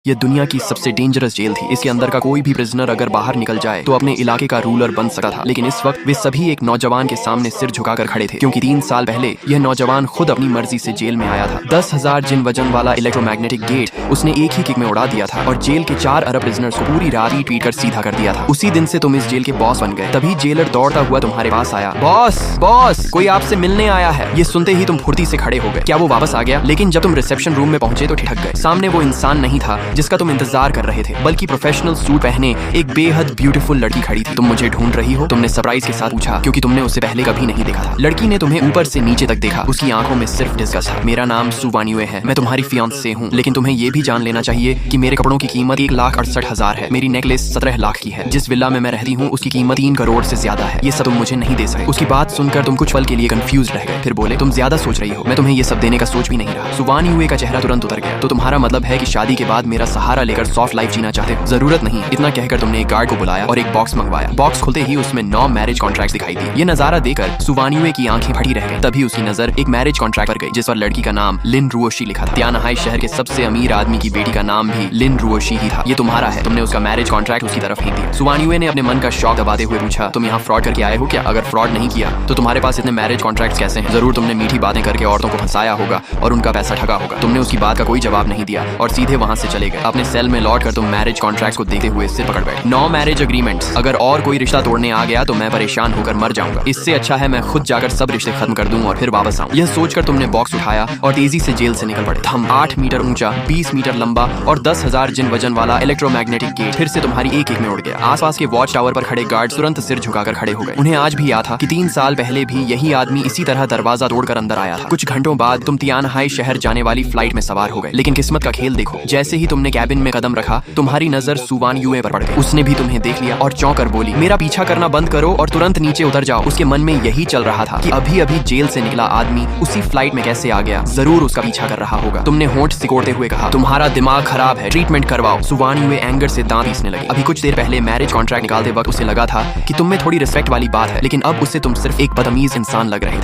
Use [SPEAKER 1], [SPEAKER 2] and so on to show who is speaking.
[SPEAKER 1] यह दुनिया की सबसे डेंजरस जेल थी। इसके अंदर का कोई भी प्रिजनर अगर बाहर निकल जाए तो अपने इलाके का रूलर बन सकता था। लेकिन इस वक्त वे सभी एक नौजवान के सामने सिर झुकाकर खड़े थे, क्योंकि 3 साल पहले यह नौजवान खुद अपनी मर्जी से जेल में आया था। 10,000 जिन वजन वाला इलेक्ट्रोमैग्नेटिक गेट उसने एक ही किक में उड़ा दिया था और जेल के 4 अरब प्रिजनर्स को पूरी रात ही पीट कर सीधा कर दिया था। उसी दिन से तुम इस जेल के बॉस बन गए। तभी जेलर दौड़ता हुआ तुम्हारे पास आया। बॉस बॉस, कोई आपसे मिलने आया है। ये सुनते ही तुम फुर्ती से खड़े हो गए। क्या वो वापस आ गया? लेकिन जब तुम रिसेप्शन रूम में पहुंचे तो ठिठक गए। सामने वो इंसान नहीं था जिसका तुम इंतजार कर रहे थे, बल्कि प्रोफेशनल सूट पहने एक बेहद ब्यूटीफुल लड़की खड़ी थी। तुम मुझे ढूंढ रही हो? तुमने सरप्राइज के साथ पूछा, क्योंकि तुमने उसे पहले कभी नहीं देखा था। लड़की ने तुम्हें ऊपर से नीचे तक देखा। उसकी आंखों में सिर्फ डिस्गस्ट था। मेरा नाम सु वान्युए है, मैं तुम्हारी फियांसे हूँ, लेकिन तुम्हें ये भी जान लेना चाहिए कि मेरे कपड़ों की कीमत 1,68,000 है। मेरी नेकलेस 17 लाख की है। जिस विला में मैं रहती हूँ उसकी कीमत 3 करोड़ से ज्यादा है। ये सब तुम मुझे नहीं दे सके। उसकी बात सुनकर तुम कुछ पल के लिए कंफ्यूज रह गए। फिर बोले, तुम ज्यादा सोच रही हो, मैं तुम्हें ये सब देने का सोच भी नहीं रहा। सु वान्युए का चेहरा तुरंत उतर गया। तो तुम्हारा मतलब है कि शादी के बाद मेरा सहारा लेकर सॉफ्ट लाइफ जीना चाहते हो? जरूरत नहीं। इतना कहकर तुमने एक गार्ड को बुलाया और एक बॉक्स मंगवाया। बॉक्स खुलते ही उसमें 9 मैरिज कॉन्ट्रैक्ट्स दिखाई दिए। ये नजारा देखकर सु वान्युए की आंखें फटी रह गई। तभी उसकी नजर एक मैरिज कॉन्ट्रैक्ट पर गई, जिस पर लड़की का नाम लिन रुओशी लिखा था। त्यानहाई शहर के सबसे अमीर आदमी की बेटी का नाम भी लिन रुओशी ही था। ये तुम्हारा है। तुमने उसका मैरिज कॉन्ट्रैक्ट उसकी तरफ फेंक दिया। सु वान्युए ने अपने मन का शौक दबाते हुए पूछा, तुम यहाँ फ्रॉड करके आए हो क्या? अगर फ्रॉड नहीं किया तो तुम्हारे पास इतने मैरिज कॉन्ट्रैक्ट्स कैसे हैं? जरूर तुमने मीठी बातें करके औरतों को फंसाया होगा और उनका पैसा ठगा होगा। तुमने उसकी बात का कोई जवाब नहीं दिया और सीधे वहां से चले गए। अपने सेल में लौटकर तुम मैरिज कॉन्ट्रैक्ट्स को देखते हुए सिर पकड़ बैठे। 9 मैरिज एग्रीमेंट्स। अगर और कोई रिश्ता तोड़ने आ गया तो मैं परेशान होकर मर जाऊंगा। इससे अच्छा है मैं खुद जाकर सब रिश्ते खत्म कर दूं और फिर वापस आऊं। यह सोचकर तुमने बॉक्स उठाया और तेजी से जेल से निकल पड़े। हम 8 मीटर ऊंचा, 20 मीटर लंबा और 10,000 जिन वजन वाला इलेक्ट्रोमैग्नेटिक गेट फिर से तुम्हारी एक में उड़ गया। आसपास के वॉच टावर पर खड़े गार्ड तुरंत सिर झुकाकर खड़े हो गए। उन्हें आज भी याद था कि 3 साल पहले भी यही आदमी इसी तरह दरवाजा तोड़कर अंदर आया था। कुछ घंटों बाद तुम तियानहाई शहर जाने वाली फ्लाइट में सवार हो गए। लेकिन किस्मत का खेल देखो, जैसे ही तुमने कैबिन में कदम रखा तुम्हारी नजर सु वान्युए पर पड़ गई। उसने भी तुम्हें देख लिया और चौंक कर बोली, मेरा पीछा करना बंद करो और तुरंत नीचे उतर जाओ। उसके मन में यही चल रहा था कि अभी अभी जेल से निकला आदमी उसी फ्लाइट में कैसे आ गया। जरूर उसका पीछा कर रहा होगा। तुमने होंठ सिकोड़ते हुए कहा, तुम्हारा दिमाग खराब है, ट्रीटमेंट करवाओ। सु वान्युए एंगर से दांत पीसने लगे। अभी कुछ देर पहले मैरिज कॉन्ट्रैक्ट निकालते वक्त उसे लगा था कि तुम में थोड़ी रिस्पेक्ट वाली बात है, लेकिन अब उससे तुम सिर्फ एक बदतमीज इंसान लग रहे थे।